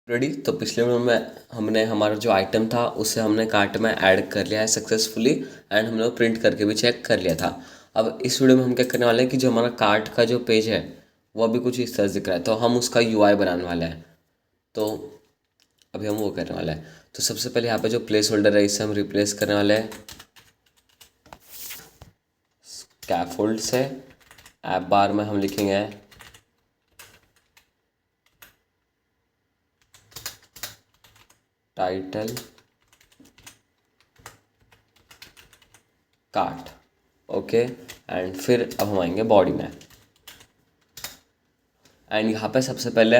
Ready. तो पिछले video में हमने हमारा जो आइटम था उसे हमने कार्ट में ऐड कर लिया है सक्सेसफुली एंड हमने वो प्रिंट करके भी चेक कर लिया था। अब इस वीडियो में हम क्या करने वाले हैं कि जो हमारा कार्ट का जो पेज है वो अभी कुछ इस तरह से दिख रहा है, तो हम उसका यूआई बनाने वाले हैं। तो अभी हम वो करने वाले हैं। तो सबसे पहले यहाँ पे जो प्लेस होल्डर है इसे हम रिप्लेस करने वाले हैं स्कैफोल्ड से। ऐप बार में हम लिखेंगे टाइटल कार्ट। ओके, एंड फिर अब हम आएंगे बॉडी में। एंड यहाँ पे सबसे पहले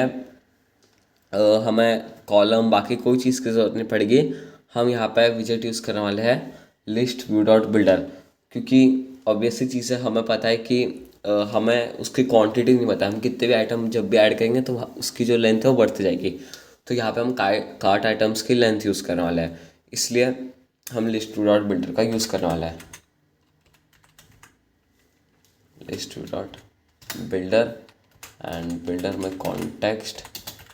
हमें कॉलम बाकी कोई चीज़ की ज़रूरत नहीं पड़ेगी। हम यहाँ पे विजेट यूज़ करने वाले हैं लिस्ट व्यू डॉट बिल्डर, क्योंकि ऑब्वियसली चीज़ है, हमें पता है कि हमें उसकी क्वांटिटी नहीं पता। हम कितने भी आइटम जब भी ऐड करेंगे तो उसकी जो लेंथ है वो बढ़ती जाएगी। तो यहाँ पे हम कार्ट आइटम्स की लेंथ यूज़ करने वाले हैं, इसलिए हम लिस्ट व्यू डॉट बिल्डर का यूज़ करने वाला है। List view dot builder and builder में कॉन्टेक्स्ट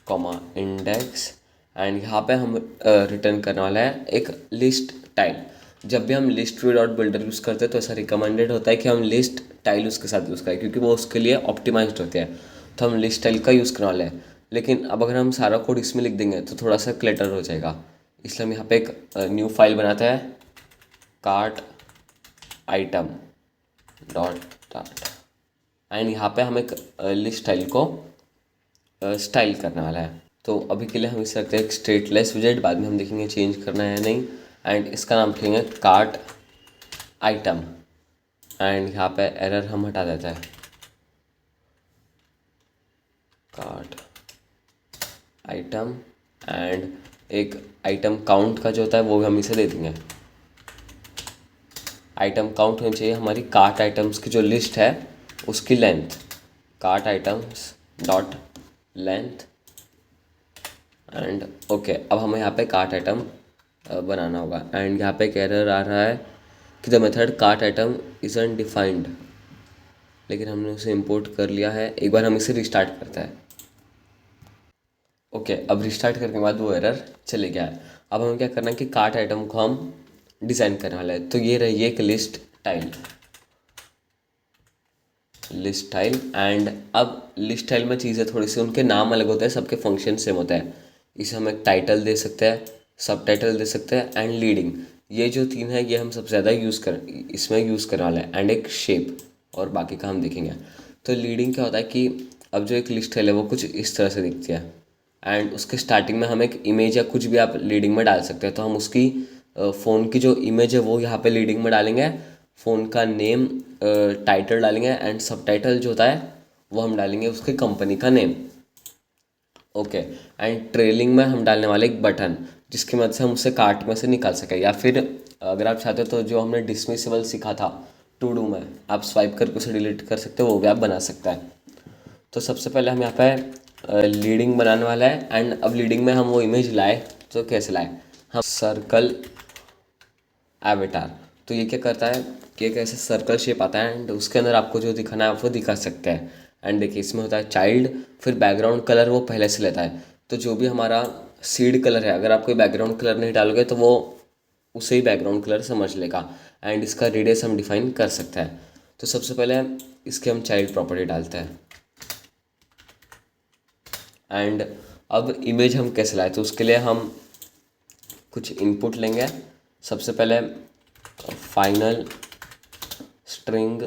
कॉमा इंडेक्स। एंड यहाँ पे हम रिटर्न करने वाला है एक लिस्ट टाइल। जब भी हम list view dot builder use करते हैं तो ऐसा रिकमेंडेड होता है कि हम लिस्ट टाइल उसके साथ यूज़ करें, क्योंकि वो उसके लिए ऑप्टिमाइज्ड होती है। तो हम लिस्ट टाइल का यूज़ करने वाले हैं। लेकिन अब अगर हम सारा कोड इसमें लिख देंगे तो थोड़ा सा क्लटर हो जाएगा, इसलिए हम यहाँ पे एक न्यू फाइल बनाते हैं cart item dot dot. And यहाँ पे हम एक लिस्ट स्टाइल को स्टाइल करने वाला है। तो अभी के लिए हम इसे रखते हैं एक स्टेटलेस विजेट, बाद में हम देखेंगे चेंज करना है नहीं। एंड इसका नाम रखेंगे कार्ट आइटम। एंड यहाँ पे एरर हम हटा देते हैं, कार्ट आइटम। एंड एक आइटम काउंट का जो होता है वो भी हम इसे दे देंगे। आइटम काउंट होनी चाहिए हमारी कार्ट आइटम्स की जो लिस्ट है उसकी length, cart items dot length. And okay, अब हमें यहाँ पे कार्ट आइटम बनाना होगा। एंड यहाँ पे एक एरर आ रहा है कि the method cart item is undefined, लेकिन हमने उसे इंपोर्ट कर लिया है। एक बार हम इसे रिस्टार्ट करते हैं। ओके, अब रिस्टार्ट करने के बाद वो एरर चले गया है। अब हमें क्या करना है कि कार्ट आइटम को हम डिज़ाइन करने वाले हैं। तो ये रही एक list tile, list tile. And अब लिस्ट टाइल में चीज़ें थोड़ी सी उनके नाम अलग होते हैं, सबके फंक्शन सेम होते हैं। इसे हम एक टाइटल दे सकते हैं, सब टाइटल दे सकते हैं एंड लीडिंग। ये जो तीन है ये हम सबसे ज़्यादा इसमें यूज़ करने वाले हैं। एंड एक शेप, और बाकी का हम देखेंगे। तो लीडिंग क्या होता है कि अब जो एक लिस्ट टाइल है वो कुछ इस तरह से दिखती है। एंड उसके स्टार्टिंग में हम एक इमेज या कुछ भी आप लीडिंग में डाल सकते हैं। तो हम उसकी फ़ोन की जो इमेज है वो यहाँ पे लीडिंग में डालेंगे, फ़ोन का नेम टाइटल डालेंगे एंड सब टाइटल जो होता है वो हम डालेंगे उसके कंपनी का नेम। ओके, एंड ट्रेलिंग में हम डालने वाले एक बटन जिसकी मदद से हम उसे कार्ट में से निकाल सकें। या फिर अगर आप चाहते हो तो जो हमने डिसमिसेबल सीखा था टू डू में, आप स्वाइप करके उसे डिलीट कर सकते हो, वो भी आप बना सकते हैं। तो सबसे पहले हम यहाँ पे लीडिंग बनाने वाला है। एंड अब लीडिंग में हम वो इमेज लाए तो कैसे लाए, हम सर्कल एवेटार। तो ये क्या करता है कि एक ऐसे सर्कल शेप आता है एंड उसके अंदर आपको जो दिखाना है आप वो दिखा सकते हैं। एंड देखिए इसमें होता है चाइल्ड, फिर बैकग्राउंड कलर वो पहले से लेता है। तो जो भी हमारा सीड कलर है, अगर आप कोई बैकग्राउंड कलर नहीं डालोगे तो वो उसे ही बैकग्राउंड कलर समझ लेगा। एंड इसका रेडियस हम डिफाइन कर सकते हैं। तो सबसे पहले इसके हम चाइल्ड प्रॉपर्टी डालते हैं। एंड अब इमेज हम कैसे लाए, तो उसके लिए हम कुछ इनपुट लेंगे। सबसे पहले final string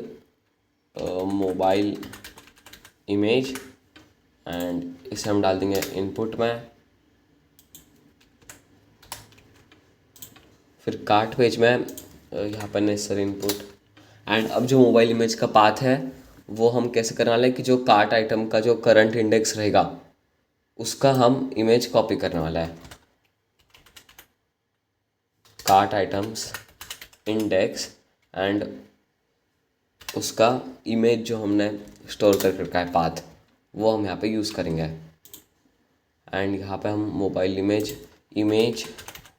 mobile image, and इसे हम डाल देंगे इनपुट में। फिर कार्ट पेज में यहाँ पर नेसेसरी इनपुट। एंड अब जो मोबाइल इमेज का पाथ है वो हम कैसे करने वाले हैं कि जो कार्ट आइटम का जो करंट इंडेक्स रहेगा उसका हम इमेज कॉपी करने वाला है। कार्ट आइटम्स इंडेक्स एंड उसका इमेज जो हमने स्टोर करके रखा है पाथ, वो हम यहाँ पे यूज़ करेंगे। एंड यहाँ पे हम mobile image image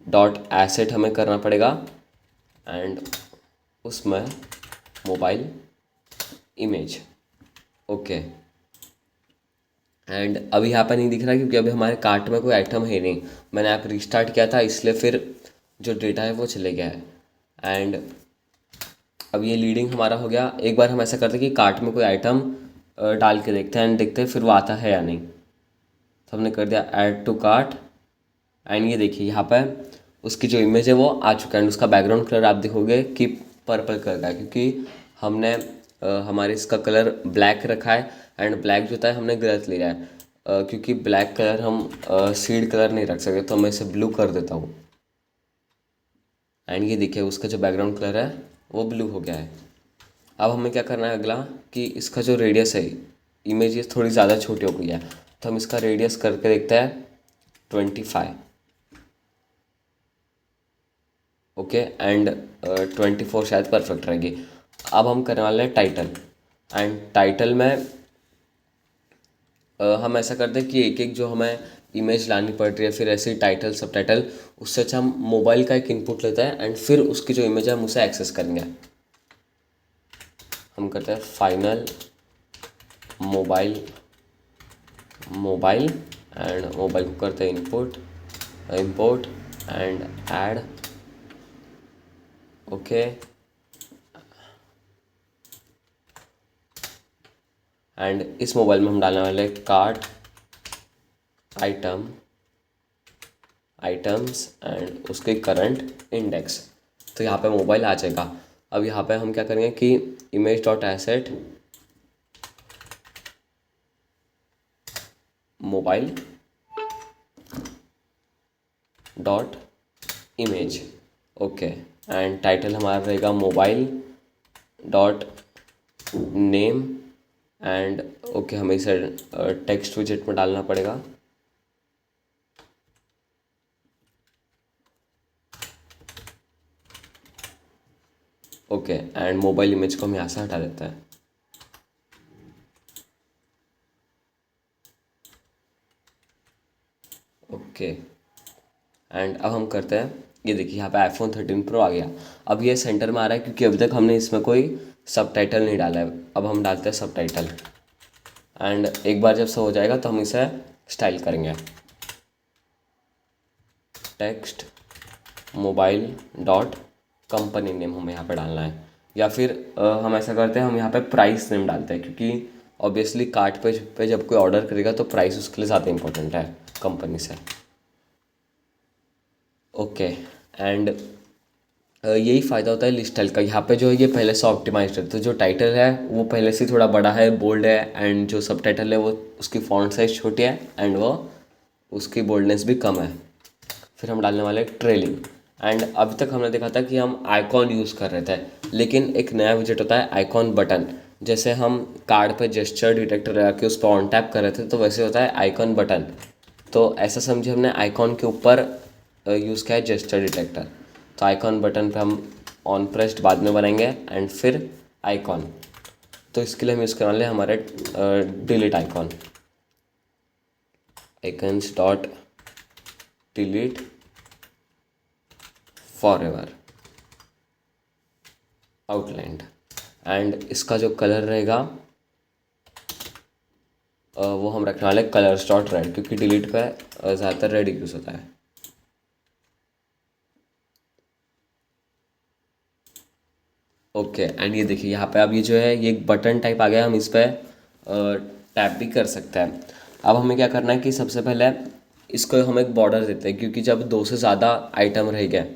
dot asset हमें करना पड़ेगा। एंड उसमें मोबाइल इमेज। ओके, एंड अभी यहाँ पर नहीं दिख रहा क्योंकि अभी हमारे कार्ट में कोई आइटम है नहीं। मैंने ऐप रिस्टार्ट किया था इसलिए फिर जो डेटा है वो चले गया है। एंड अब ये लीडिंग हमारा हो गया। एक बार हम ऐसा करते हैं कि कार्ट में कोई आइटम डाल के देखते हैं एंड देखते हैं फिर वो आता है या नहीं। तो हमने कर दिया ऐड टू कार्ट एंड ये देखिए यहाँ पे उसकी जो इमेज है वो आ चुका है एंड उसका बैकग्राउंड कलर आप देखोगे कि पर्पल कलर का है क्योंकि हमने हमारे इसका कलर ब्लैक रखा है एंड ब्लैक जो था हमने गलत लिया है। क्योंकि ब्लैक कलर हम सीड कलर नहीं रख सकते तो मैं इसे ब्लू कर देता हूँ। एंड ये देखिए उसका जो बैकग्राउंड कलर है वो ब्लू हो गया है। अब हमें क्या करना है अगला कि इसका जो रेडियस है, इमेज ये थोड़ी ज़्यादा छोटी हो गई है तो हम इसका रेडियस करके देखते हैं 25। ओके एंड 24 शायद परफेक्ट रहेगी। अब हम करने वाले हैं टाइटल एंड टाइटल में हम ऐसा करते हैं कि एक एक जो हमें इमेज लानी पड़ रही है फिर ऐसे ही टाइटल सब टाइटल, उससे अच्छा हम मोबाइल का एक इनपुट लेते हैं एंड फिर उसकी जो इमेज है हम उसे एक्सेस करेंगे। हम करते हैं final mobile mobile and mobile को करते हैं input import and add. Okay and इस मोबाइल में हम डालने वाले कार्ट आइटम्स एंड उसके करंट इंडेक्स। तो यहाँ पे मोबाइल आ जाएगा। अब यहाँ पे हम क्या करेंगे कि image dot asset mobile dot image. Okay and title हमारा रहेगा mobile dot name and okay हमें इसे टेक्स्ट विजेट में डालना पड़ेगा। ओके एंड मोबाइल इमेज को हम यहाँ से हटा देते हैं। ओके एंड अब हम करते हैं ये देखिए यहाँ पे आईफोन 13 प्रो आ गया। अब ये सेंटर में आ रहा है क्योंकि अभी तक हमने इसमें कोई सब टाइटल नहीं डाला है। अब हम डालते हैं सब टाइटल एंड एक बार जब सब हो जाएगा तो हम इसे स्टाइल करेंगे। Text mobile dot company name हमें यहाँ पे डालना है या फिर हम ऐसा करते हैं हम यहाँ पे प्राइस नेम डालते हैं क्योंकि ऑब्वियसली कार्ट पे जब कोई ऑर्डर करेगा तो प्राइस उसके लिए ज़्यादा इंपॉर्टेंट है कंपनी से। ओके एंड यही फ़ायदा होता है लिस्ट स्टाइल का। यहाँ पे जो है ये पहले से ऑप्टिमाइज्ड है तो जो टाइटल है वो पहले से थोड़ा बड़ा है बोल्ड है एंड जो सब टाइटल है वो उसकी फॉन्ट साइज छोटी है एंड वो उसकी बोल्डनेस भी कम है। फिर हम डालने वाले ट्रेलिंग एंड अभी तक हमने देखा था कि हम आइकॉन यूज़ कर रहे थे लेकिन एक नया विजेट होता है आइकॉन बटन। जैसे हम कार्ड पे जेस्चर डिटेक्टर लगा के उस पर ऑन टैप कर रहे थे तो वैसे होता है आइकॉन बटन। तो ऐसा समझिए हमने आइकॉन के ऊपर यूज़ किया है जेस्चर डिटेक्टर। तो आइकॉन बटन पे हम ऑन प्रेस्ड बाद में बनाएंगे एंड फिर आइकॉन। तो इसके लिए हम यूज़ करने वाले हैं हमारे delete icon icons dot delete for ever outlined and इसका जो कलर रहेगा वो हम रखने वाले कलर्स डॉट रेड क्योंकि डिलीट पे ज़्यादातर रेड यूज़ होता है। ओके एंड ये देखिए यहाँ पे अब ये जो है ये एक बटन टाइप आ गया हम इस पर टैप भी कर सकते हैं। अब हमें क्या करना है कि सबसे पहले इसको हम एक बॉर्डर देते हैं क्योंकि जब दो से ज़्यादा आइटम रह गए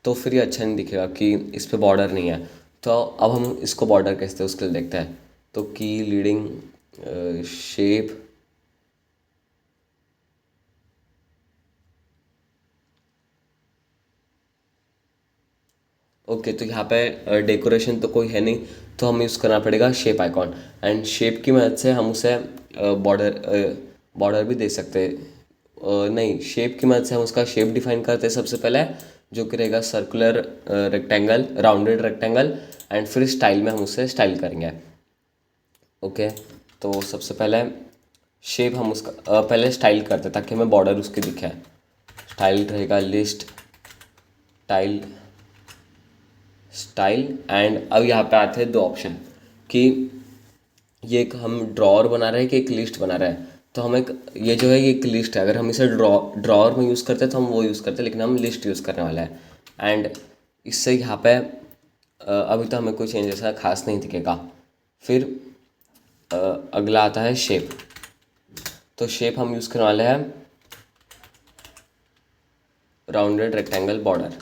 तो फिर ये अच्छा नहीं दिखेगा कि इस पे बॉर्डर नहीं है। तो अब हम इसको बॉर्डर कैसे उसके लिए देखते हैं। तो की लीडिंग शेप ओके तो यहाँ पे डेकोरेशन तो कोई है नहीं तो हमें यूज़ करना पड़ेगा शेप आइकॉन एंड शेप की मदद से हम उसे बॉर्डर भी दे सकते हैं। नहीं शेप की मदद से हम उसका शेप डिफाइन करते हैं सबसे पहले जो कि रहेगा circular rectangle rounded rectangle and फिर स्टाइल में हम उसे स्टाइल करेंगे। ओके तो सबसे पहले शेप हम उसका पहले स्टाइल करते हैं ताकि हमें बॉर्डर उसके दिखे। स्टाइल रहेगा लिस्ट स्टाइल एंड अब यहाँ पे आते हैं दो ऑप्शन कि ये एक हम ड्रॉअर बना रहे हैं कि एक लिस्ट बना रहे हैं। तो हम एक ये जो है ये एक लिस्ट है, अगर हम इसे ड्रॉअर में यूज़ करते हैं तो हम वो यूज़ करते हैं, लेकिन हम लिस्ट यूज़ करने वाला है। एंड इससे यहाँ पे अभी तो हमें कोई चेंज ऐसा खास नहीं दिखेगा। फिर अगला आता है शेप। तो शेप हम यूज़ करने वाले हैं राउंडेड रेक्टेंगल बॉर्डर।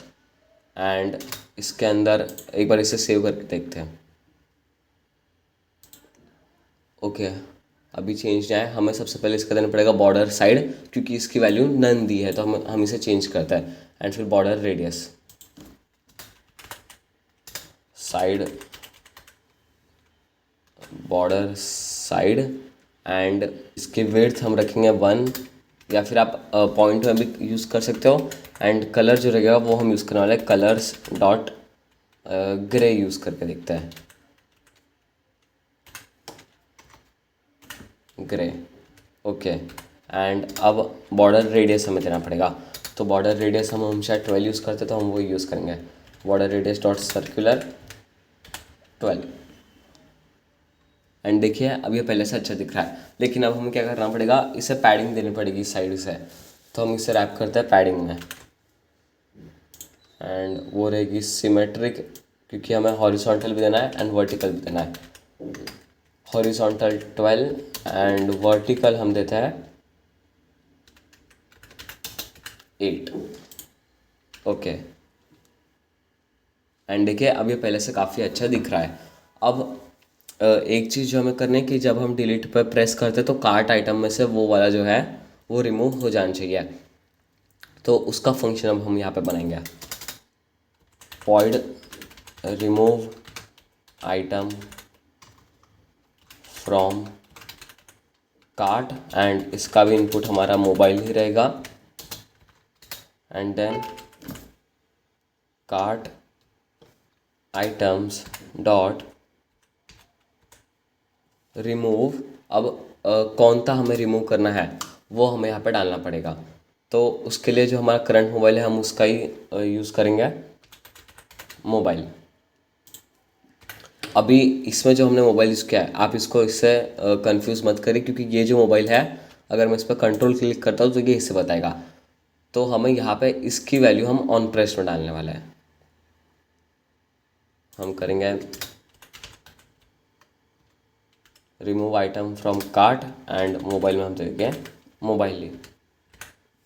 एंड इसके अंदर एक बार इसे सेव करके देखते हैं। ओके, अभी चेंज है, हमें सबसे पहले इसका देना पड़ेगा बॉर्डर साइड, क्योंकि इसकी वैल्यू नन दी है, तो हम इसे चेंज करते हैं। एंड फिर border radius side, border side. And इसकी विड्थ हम रखेंगे 1, या फिर आप पॉइंट में भी यूज़ कर सकते हो। एंड कलर जो रहेगा वो हम यूज़ करने वाले हैं कलर्स डॉट ग्रे यूज़ करके देखते हैं, ग्रे। ओके, एंड अब बॉर्डर रेडियस हमें देना पड़ेगा। तो बॉर्डर रेडियस हम हमेशा 12 यूज़ करते, तो हम वही यूज़ करेंगे, border radius dot circular 12। And देखिए अब ये पहले से अच्छा दिख रहा है, लेकिन अब हमें क्या करना पड़ेगा, इसे पैडिंग देनी पड़ेगी साइड से। तो हम इसे रैप करते हैं पैडिंग में। एंड वो रहेगी सिमेट्रिक, क्योंकि हमें हॉरिजॉन्टल भी देना है एंड वर्टिकल भी देना है। हॉरिजॉन्टल 12 एंड वर्टिकल हम देते हैं 8। ओके, एंड देखिए अब ये पहले से काफ़ी अच्छा दिख रहा है। अब एक चीज़ जो हमें करनी है कि जब हम डिलीट पर प्रेस करते हैं तो कार्ट आइटम में से वो वाला जो है वो रिमूव हो जाना चाहिए। तो उसका फंक्शन अब हम यहाँ पे बनाएंगे, void remove item from cart. And इसका भी इनपुट हमारा मोबाइल ही रहेगा। And then cart items dot remove. अब कौन सा हमें रिमूव करना है वो हमें यहाँ पे डालना पड़ेगा। तो उसके लिए जो हमारा करंट मोबाइल है हम उसका ही यूज़ करेंगे, मोबाइल। अभी इसमें जो हमने मोबाइल यूज़ किया है, आप इसको इससे कंफ्यूज मत करिए, क्योंकि ये जो मोबाइल है अगर मैं इस पर कंट्रोल क्लिक करता हूँ तो ये इससे बताएगा। तो हमें यहाँ पे इसकी वैल्यू हम ऑन प्रेस में डालने वाले हैं। हम करेंगे remove item from cart and mobile में हम देंगे मोबाइल ही।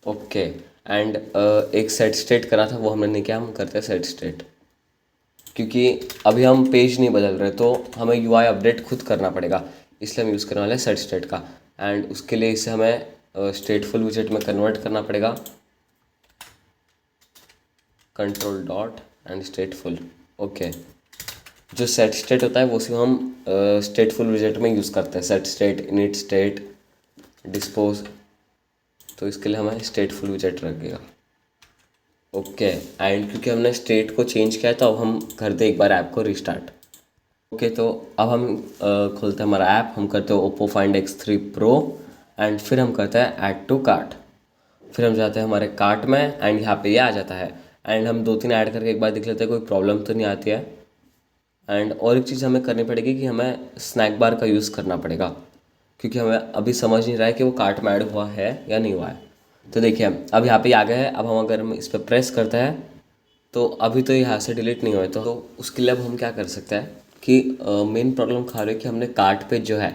ओके, एंड एक सेट स्टेट करा था वो हमने नहीं किया, हम करते हैं सेट स्टेट, क्योंकि अभी हम पेज नहीं बदल रहे तो हमें यूआई अपडेट खुद करना पड़ेगा, इसलिए हम यूज़ करने वाले हैं सेट स्टेट का। एंड उसके लिए इसे हमें स्टेटफुल विजेट में कन्वर्ट करना पड़ेगा, कंट्रोल डॉट एंड स्टेटफुल। ओके, जो सेट स्टेट होता है वो सिर्फ हम स्टेटफुल विजेट में यूज़ करते हैं, set state, init state, dispose. तो इसके लिए हमें स्टेटफुल विजेट रखेगा। ओके, एंड क्योंकि हमने स्टेट को चेंज किया है तो अब हम करते एक बार ऐप को रिस्टार्ट। ओके, तो अब हम खोलते हैं हमारा ऐप, हम करते हैं Oppo find X3 pro. And फिर हम करते हैं ऐड टू कार्ट। फिर हम जाते हैं हमारे कार्ट में एंड यहाँ पे ये आ जाता है। एंड हम 2-3 ऐड करके एक बार देख लेते हैं कोई प्रॉब्लम तो नहीं आती है। एंड और एक चीज़ हमें करनी पड़ेगी कि हमें स्नैक बार का यूज़ करना पड़ेगा, क्योंकि हमें अभी समझ नहीं रहा है कि वो कार्ट में ऐड हुआ है या नहीं हुआ है। तो देखिए अब यहाँ पे आ गया है। अब हम अगर हम इस पर प्रेस करते हैं तो अभी तो यहाँ से डिलीट नहीं हुआ है, तो उसके लिए अब हम क्या कर सकते हैं कि मेन प्रॉब्लम खा रहे हैं कि हमने कार्ट पेज जो है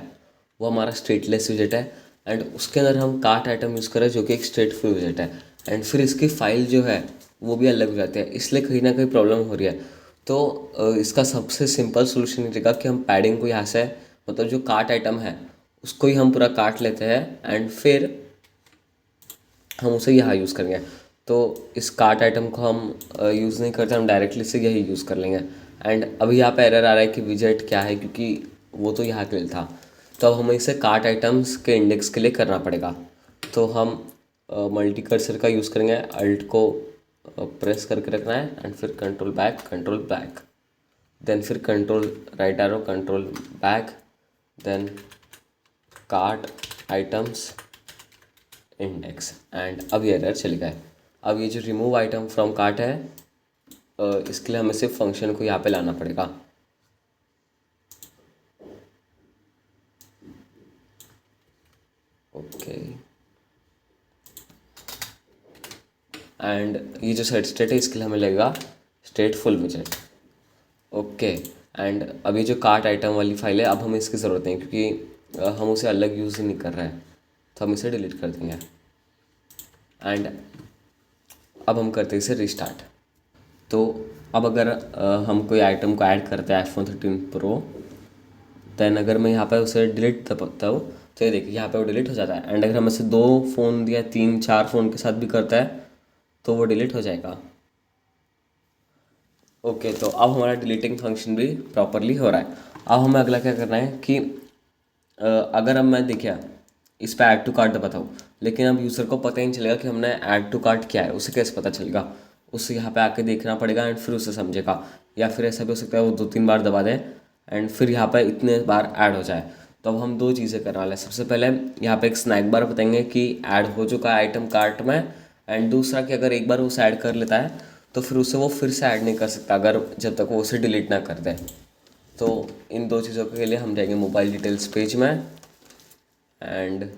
वो हमारा स्टेटलेस विजेट है। एंड उसके अंदर हम कार्ट आइटम यूज़ कर रहे हैं जो कि एक स्टेटफुल विजेट है। एंड फिर इसकी फाइल जो है वो भी अलग हो जाती है, इसलिए कहीं ना कहीं प्रॉब्लम हो रही है। तो इसका सबसे सिंपल सोल्यूशन रहेगा कि हम पैडिंग को यहाँ से, मतलब जो कार्ट आइटम है उसको ही हम पूरा काट लेते हैं एंड फिर हम उसे यहाँ यूज़ करेंगे। तो इस कार्ट आइटम को हम यूज़ नहीं करते, हम डायरेक्टली से यही यूज़ कर लेंगे। एंड अभी यहाँ पे एरर आ रहा है कि विजेट क्या है, क्योंकि वो तो यहाँ के लिए था। तो अब हमें इसे कार्ट आइटम्स के इंडेक्स के लिए करना पड़ेगा। तो हम मल्टी कर्सर का यूज़ करेंगे, अल्ट को प्रेस करके रखना है एंड फिर कंट्रोल बैक, देन फिर control right arrow, control back, then cart items index. And अब ये एरर चल गया है। अब ये जो रिमूव आइटम फ्रॉम कार्ट है इसके लिए हमें सिर्फ फंक्शन को यहाँ पे लाना पड़ेगा। ओके, एंड ये जो सेट स्टेट है इसके लिए हमें लगेगा स्टेट फुल विजेट। ओके, एंड अभी जो कार्ट आइटम वाली फाइल है अब हमें इसकी ज़रूरत नहीं, क्योंकि हम उसे अलग यूज़ ही नहीं कर रहे हैं, तो हम इसे डिलीट कर देंगे। एंड अब हम करते हैं इसे रिस्टार्ट। तो अब अगर हम कोई आइटम को ऐड करते हैं iPhone 13 Pro, दैन अगर मैं यहाँ पर उसे डिलीट करता हूँ तो ये देखिए यहाँ पे वो डिलीट हो जाता है। एंड अगर हम इसे 2 फ़ोन या 3-4 फ़ोन के साथ भी करता है तो वो डिलीट हो जाएगा। ओके, तो अब हमारा डिलीटिंग फंक्शन भी प्रॉपरली हो रहा है। अब हमें अगला क्या करना है कि अगर अब मैं देखिए इस पर ऐड टू कार्ट दबाता हूँ, लेकिन अब यूज़र को पता ही नहीं चलेगा कि हमने ऐड टू कार्ट क्या है, उसे कैसे पता चलेगा? उसे यहाँ पे आके देखना पड़ेगा एंड फिर उसे समझेगा। या फिर ऐसा भी हो सकता है वो 2-3 बार दबा दे एंड फिर यहाँ पे इतने बार ऐड हो जाए। तो अब हम 2 चीज़ें करने वाले हैं। सबसे पहले यहाँ पे एक स्नैक बार बताएंगे कि ऐड हो चुका है आइटम कार्ट में, एंड दूसरा कि अगर एक बार उसे ऐड कर लेता है तो फिर उसे वो फिर से ऐड नहीं कर सकता अगर जब तक वो उसे डिलीट ना कर दे। तो इन 2 चीज़ों के लिए हम जाएंगे मोबाइल डिटेल्स पेज में, एंड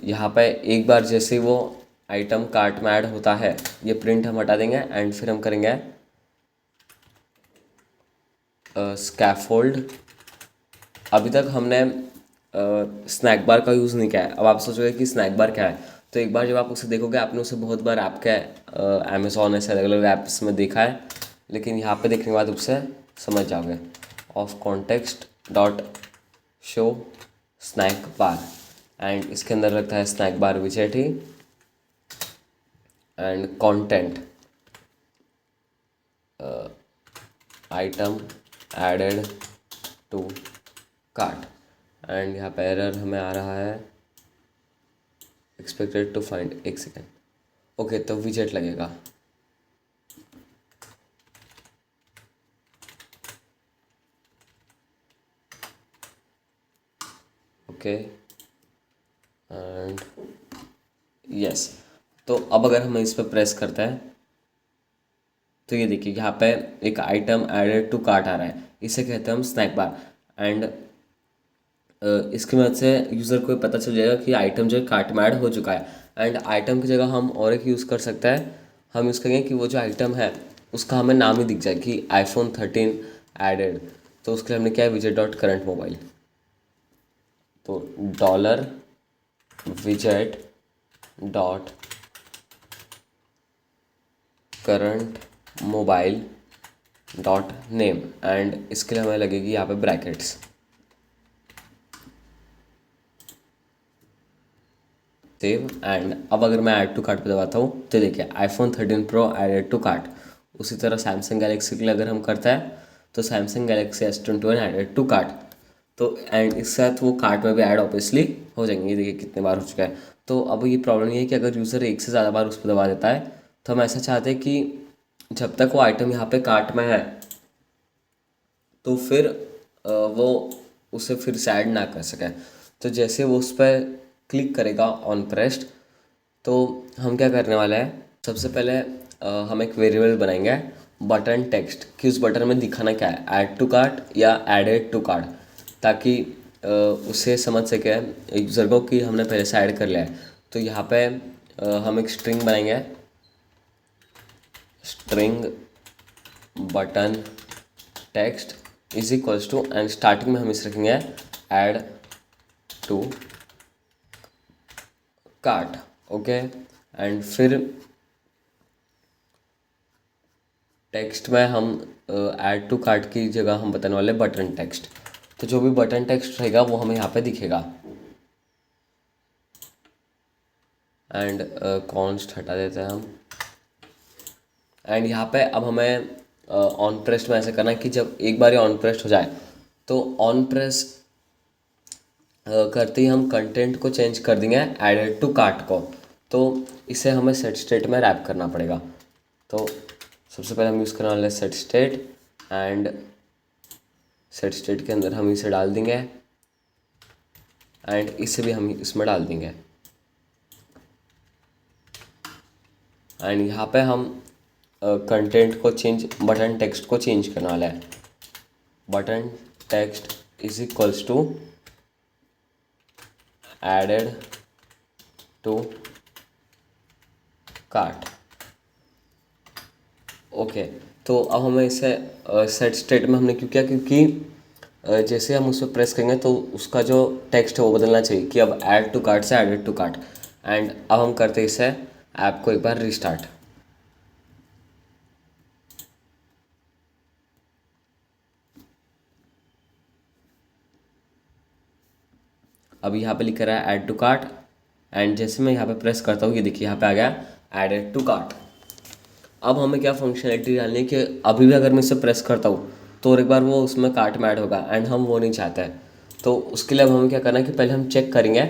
यहाँ पे एक बार जैसे वो आइटम कार्ट में ऐड होता है ये प्रिंट हम हटा देंगे एंड फिर हम करेंगे स्कैफोल्ड। अभी तक हमने स्नैक बार का यूज़ नहीं किया है। अब आप सोचोगे कि स्नैक बार क्या है, तो एक बार जब आप उसे देखोगे आपने उसे बहुत बार आपके अमेज़ॉन ऐसे अलग अलग ऐप्स में देखा है, लेकिन यहाँ पे देखने के बाद उससे समझ जाओगे। Of context dot show snack bar, and इसके अंदर लगता है स्नैक बार विजेट ही, and content item added to cart, and यहाँ पे एरर हमें आ रहा है एक्सपेक्टेड टू फाइंड। एक सेकेंड, ओके, तो विजेट लगेगा। Okay, and yes. तो अब अगर हम इस पर प्रेस करते हैं तो ये देखिए यहाँ पे एक आइटम एडेड टू कार्ट आ रहा है, इसे कहते हैं हम स्नैक बार। एंड इसकी मदद से यूज़र को पता चल जाएगा कि आइटम जो है कार्ट में ऐड हो चुका है। एंड आइटम की जगह हम और एक यूज़ कर सकते हैं, हम यूज़ करेंगे कि वो जो आइटम है उसका हमें नाम ही दिख जाए कि iPhone 13 एडेड। तो उसके लिए हमने क्या है विजेट डॉट करंट मोबाइल, तो डॉलर विजेट dot current mobile dot name, and इसके लिए हमें लगेगी यहाँ पे ब्रैकेट्स। सेव, एंड अब अगर मैं ऐड टू कार्ट पे दबाता हूँ तो देखिए iPhone 13 Pro added to cart. उसी तरह सैमसंग गैलेक्सी के लिए अगर हम करते हैं तो Samsung Galaxy S21 added to cart. तो एंड इस साथ वो कार्ट में भी ऐड ऑब्वियसली हो जाएंगे। ये देखिए कितने बार हो चुका है। तो अब ये प्रॉब्लम ये है कि अगर यूज़र एक से ज़्यादा बार उस पर दबा देता है तो हम ऐसा चाहते हैं कि जब तक वो आइटम यहाँ पे कार्ट में है तो फिर वो उसे फिर से ऐड ना कर सके। तो जैसे वो उस पर क्लिक करेगा ऑन प्रेस्ड, तो हम क्या करने वाले हैं, सबसे पहले हम एक वेरिएबल बनाएंगे बटन टेक्स्ट कि उस बटन में दिखाना क्या है, ऐड टू कार्ट या एडेड टू कार्ट, ताकि उसे समझ सके यूज़र को कि हमने पहले से ऐड कर लिया है। तो यहाँ पे हम एक स्ट्रिंग बनाएंगे, string button text is equals to, and starting में हम इसे रखेंगे add to cart. Okay, and फिर टेक्स्ट में हम ऐड टू कार्ट की जगह हम बताने वाले बटन टेक्स्ट। तो जो भी बटन टेक्स्ट रहेगा वो हमें यहाँ पे दिखेगा। एंड कॉन्स्ट हटा देते हैं हम। एंड यहाँ पे अब हमें ऑन प्रेस्ड में ऐसे करना है कि जब एक बार ये ऑन प्रेस्ड हो जाए तो ऑन प्रेस करते ही हम कंटेंट को चेंज कर देंगे एडेड टू कार्ट को। तो इसे हमें सेट स्टेट में रैप करना पड़ेगा। तो सबसे पहले हम यूज़ करने वाले set state, and set state के अंदर हम इसे डाल देंगे एंड इसे भी हम इसमें डाल देंगे। एंड यहाँ पे हम कंटेंट को चेंज, बटन टेक्स्ट को चेंज करने वाला है। Button text is equals to added to cart. Okay, तो अब हमें इसे सेट स्टेट में हमने क्यों किया, क्योंकि जैसे हम उस पर प्रेस करेंगे तो उसका जो टेक्स्ट है वो बदलना चाहिए कि अब ऐड टू कार्ट से एडेड टू कार्ट। एंड अब हम करते हैं इसे ऐप को एक बार रिस्टार्ट। अब यहाँ पे लिख रहा है ऐड टू कार्ट, एंड जैसे मैं यहाँ पे प्रेस करता हूँ ये देखिए यहाँ पे आ गया एडेड टू कार्ट। अब हमें क्या फंक्शनैलिटी डालनी है कि अभी भी अगर मैं इसे प्रेस करता हूँ तो और एक बार वो उसमें कार्ट में ऐड होगा, एंड हम वो नहीं चाहते हैं। तो उसके लिए अब हमें क्या करना है कि पहले हम चेक करेंगे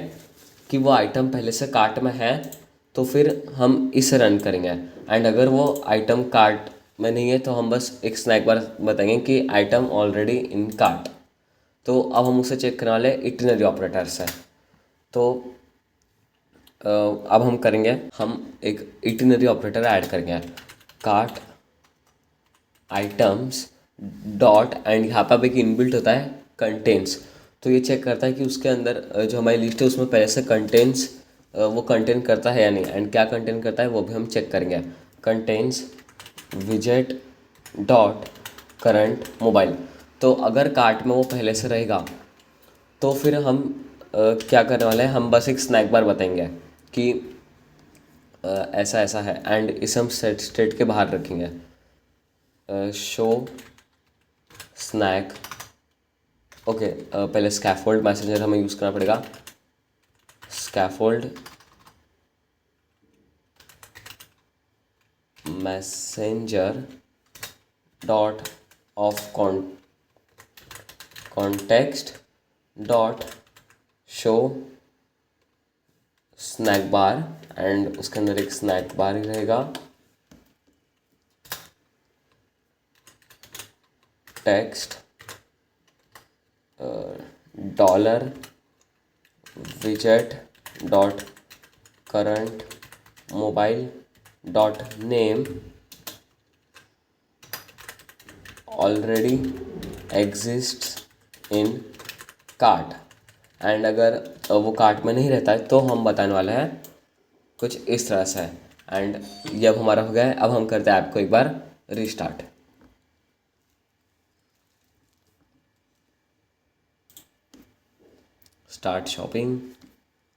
कि वो आइटम पहले से कार्ट में है, तो फिर हम इसे रन करेंगे। एंड अगर वो आइटम कार्ट में नहीं है तो हम बस एक स्नैक बार बताएंगे कि आइटम ऑलरेडी इन कार्ट। तो अब हम उसे चेक करने वाले इटरनरी ऑपरेटर से। तो अब हम करेंगे, हम एक इटरनरी ऑपरेटर ऐड करेंगे, कार्ट आइटम्स डॉट, एंड यहाँ पर अब एक इनबिल्ट होता है कंटेंट्स। तो ये चेक करता है कि उसके अंदर जो हमारी लिस्ट है उसमें पहले से कंटेंट्स वो कंटेन करता है या नहीं, एंड क्या कंटेन करता है वो भी हम चेक करेंगे। कंटेंट्स विजेट डॉट करंट मोबाइल। तो अगर कार्ट में वो पहले से रहेगा तो फिर हम क्या करने वाले हैं, हम बस एक स्नैक बार बताएंगे कि ऐसा ऐसा है, एंड इसे हम सेट स्टेट के बाहर रखेंगे। Show snack. ओके, पहले स्कैफोल्ड मैसेंजर हमें यूज़ करना पड़ेगा। Scaffold messenger dot of context dot show snack bar, and उसके अंदर एक स्नैक बार ही रहेगा। टेक्स्ट डॉलर विजेट dot current mobile dot name already exists in cart. And अगर वो कार्ट में नहीं रहता है तो हम बताने वाला है कुछ इस तरह से। एंड ये अब हमारा हो गया है। अब हम करते हैं ऐप को एक बार restart. Start shopping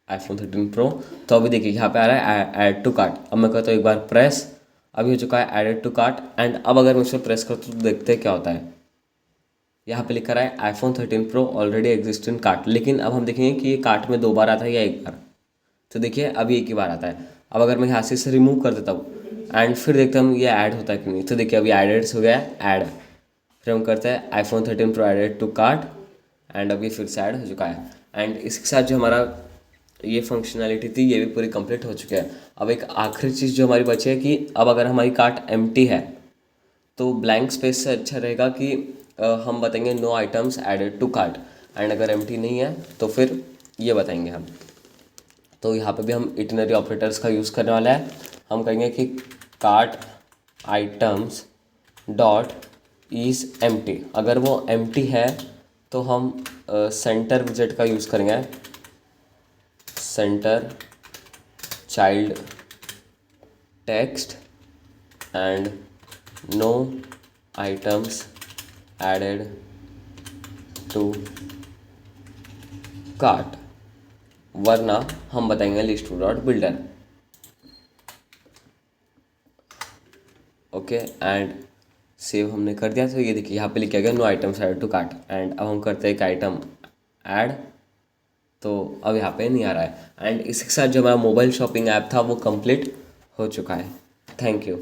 iPhone 13 pro. तो अभी देखिए यहाँ पे आ रहा है ऐड टू कार्ट। अब मैं कहता हूँ एक बार प्रेस, अभी हो चुका है एडेड टू कार्ट। एंड अब अगर मैं इस पर प्रेस करता हूँ तो देखते हैं क्या होता है। यहाँ पे लिखा रहा है iPhone 13 pro already exist in cart, लेकिन अब हम देखेंगे कि ये कार्ट में 2 बार आता है या 1 बार। तो देखिए अभी 1 ही बार आता है। अब अगर मैं यहाँ से इसे रिमूव कर देता हूँ एंड फिर देखते हैं हम ये ऐड होता है कि नहीं। तो देखिए अभी एडेड हो गया है ऐड। फिर हम करते हैं iPhone 13 pro added to cart, and अभी फिर से ऐड हो चुका है। एंड इसके साथ जो हमारा ये फंक्शनैलिटी थी ये भी पूरी कंप्लीट हो चुकी है। अब एक आखिरी चीज़ जो हमारी बची है कि अब अगर हमारी कार्ट एम्प्टी है तो ब्लैंक स्पेस से अच्छा रहेगा कि हम बताएंगे no items added to cart. And अगर एम्प्टी नहीं है तो फिर ये बताएंगे हम। तो यहाँ पे भी हम इटरनरी ऑपरेटर्स का यूज़ करने वाला है। हम कहेंगे कि cart items dot is empty. अगर वो एम्प्टी है तो हम सेंटर विजेट का यूज़ करेंगे। Center child text and no items added to cart, वरना हम बताएंगे list dot builder. Okay, and save हमने कर दिया। तो ये देखिए यहाँ पे लिखा गया no items added to cart. And अब हम करते हैं एक आइटम ऐड, तो अब यहाँ पे नहीं आ रहा है। एंड इसके साथ जो हमारा मोबाइल शॉपिंग ऐप था वो कंप्लीट हो चुका है। Thank you.